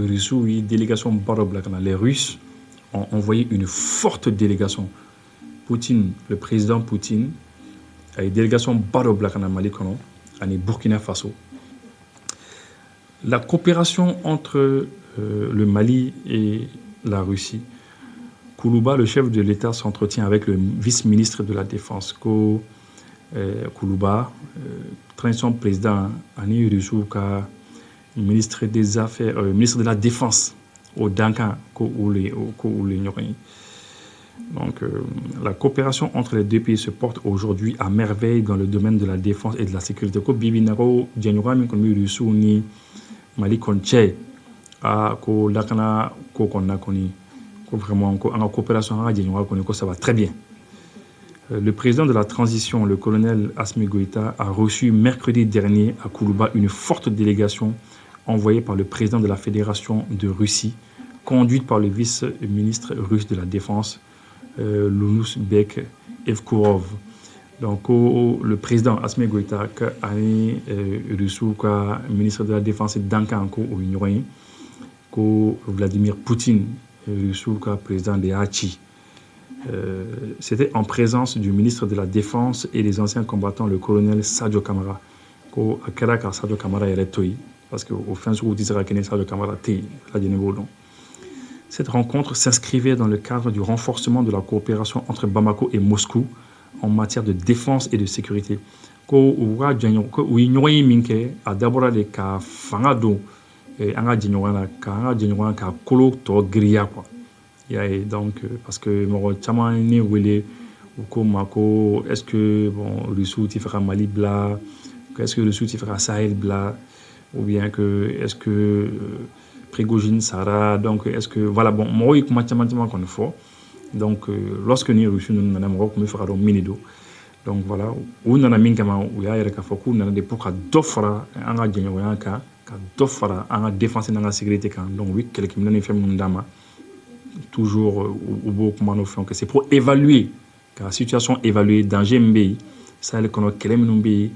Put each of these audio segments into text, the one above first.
oui, délégation Baroblakana. Les Russes ont envoyé une forte délégation. Poutine, le président Poutine, a une délégation Baroblakana Mali Kono, à Burkina Faso. La coopération entre le Mali et la Russie. Koulouba, le chef de l'État, s'entretient avec le vice-ministre de la Défense, Koulouba, transition président Ani Rusouka, ministre des Affaires, ministre de la Défense au Dankan, donc la coopération entre les deux pays se porte aujourd'hui à merveille dans le domaine de la défense et de la sécurité. Ko bibinaro Djanyurami komi Rusuni Mali konche a ko lakana ko konna koni ko vraiment ko en coopération avec Djanyurami koni ko ça va très bien. Le président de la transition, le colonel Assimi Goïta, a reçu mercredi dernier à Koulouba une forte délégation envoyée par le président de la Fédération de Russie, conduite par le vice-ministre russe de la Défense, Lounusbek Evkourov. Donc, le président Assimi Goïta, ministre de la Défense, Dankanko au Ignoré, Vladimir Poutine, président de Hachi. C'était en présence du ministre de la Défense et des anciens combattants, le colonel Sadio Kamara. Sadio Kamara est parce qu'au fin du Sadio Kamara Cette rencontre s'inscrivait dans le cadre du renforcement de la coopération entre Bamako et Moscou en matière de défense et de sécurité. Donc, parce que est-ce que Russou tu feras Mali bla, est-ce que Russou tu feras Sahel bla, ou bien que est-ce que Prigogine Sarah, donc est-ce que voilà bon moi il qu'on faut. Donc lorsque nous Russou nous n'avons pas comme faire donc minido. Donc voilà, où n'en a mingama où ya yere ka foku n'en a des pour ka d'offre anga djenyo ka d'offre anga défense dans la sécurité kan. Donc oui quelques millions de femmes ndama toujours que c'est pour évaluer car la situation évaluée danger mbé ça le kono kelem numbi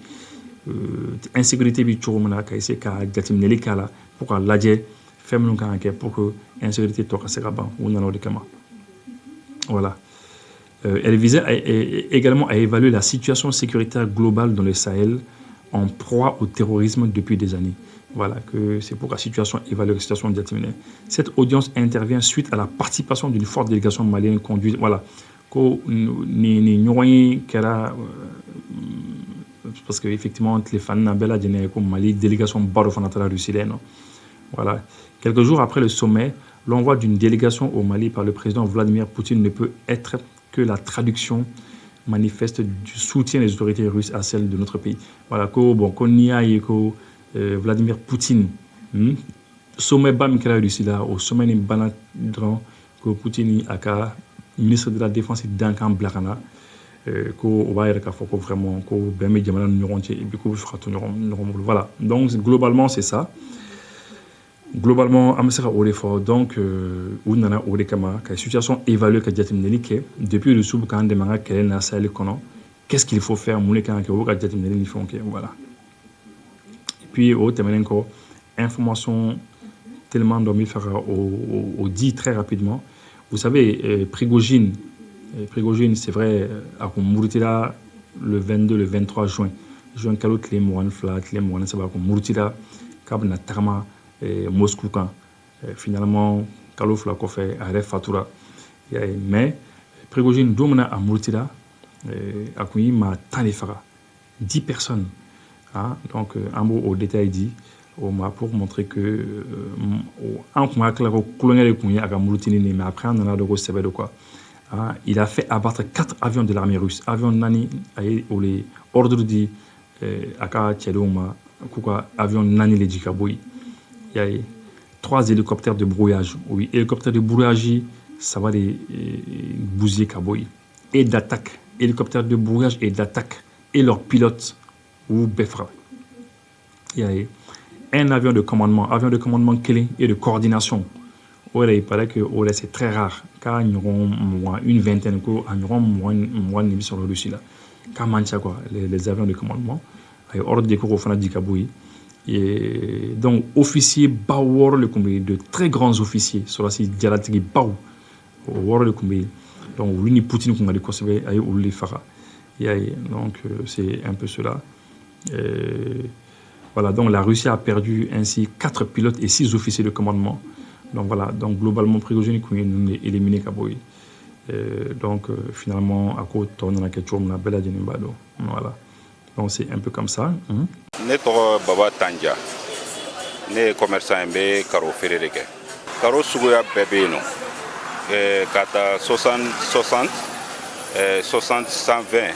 insécurité bi choromana ka essayer ka jatimneli kala pour ka ladje femme kan pour que insécurité to ka sekaban ou nana de kama. Voilà. Elle visait également à évaluer la situation sécuritaire globale dans le Sahel en proie au terrorisme depuis des années. Voilà, que c'est pour la situation évaluer la situation déterminée. Cette audience intervient suite à la participation d'une forte délégation malienne conduite. Voilà, parce que effectivement les fans n'abela comme Mali délégation barofanatara Russie. Voilà, quelques jours après le sommet, l'envoi d'une délégation au Mali par le président Vladimir Poutine ne peut être que la traduction manifeste du soutien des autorités russes à celle de notre pays. Voilà, Vladimir Poutine, sommet bam kera Russie là, au sommet ni banadran que Poutine aka ministre de la Défense Dankan Blakana, ko va y avoir vraiment ko ben jamana nuronti et puis ko fera tout voilà. Donc globalement c'est ça. Globalement, donc, on a la situation évaluée depuis le sous-camp de Manga qu'est-ce qu'il faut faire voilà. Et puis, information tellement dormi au dit très rapidement. Vous savez, Prigogine, c'est vrai, à Mouritila le 22, le 23 juin. Juin, Kalot, les Mouan Flat, les Mouan, ça va comme Mouritila, Kabna Tarma. Moscou quand finalement Kalof la fait arrêt Fatura mais Prigogine domina à Murtila a connu ma tanefara 10 personnes donc un mot au détail dit pour montrer que un colonel à Murtini mais après on en a de gros de quoi il a fait abattre 4 avions de l'armée russe avion nani ou les ordres dit aka tcheloma kuka avion nani les dikaboui. Il y a 3 hélicoptères de brouillage. Oui, hélicoptères de brouillage, ça va les bousiller Kaboui. Et d'attaque. Hélicoptères de brouillage et d'attaque. Et leurs pilotes ou Befra. Il y a un avion de commandement clé et de coordination. Ouais, il paraît que c'est très rare. Car il y aura une vingtaine, il y aura moins de sur le Russie là. Car quoi, les avions de commandement, ordre des cours au Fana Dikaboui. Et donc officier baw wɔɔrɔ le kun bɛ yen, de très grands officiers sɔrɔdasi jalatigi baw o wɔɔrɔ le kun bɛ yen. Donc olu ni Poutine kun ka di kosɛbɛ, a ye olu de faga. I y'a ye, donc c'est un peu cela. Voilà, donc la Russie a perdu ainsi 4 pilotes et 6 officiers de commandement. Donc voilà, donc globalement Prigozhin kun ye ninnu de éliminé ka bɔ yen. Donc finalement a ko tɔ nana kɛ cogo min na bɛɛ lajɛlen b'a dɔn. Voilà, donc c'est un peu comme ça. Ne tɔgɔ Baba Tanja, ne ye commerçant ye, n bɛ karo feere de kɛ. Karo suguya bɛɛ bɛ yen nɔ, ka taa 60 60 60 120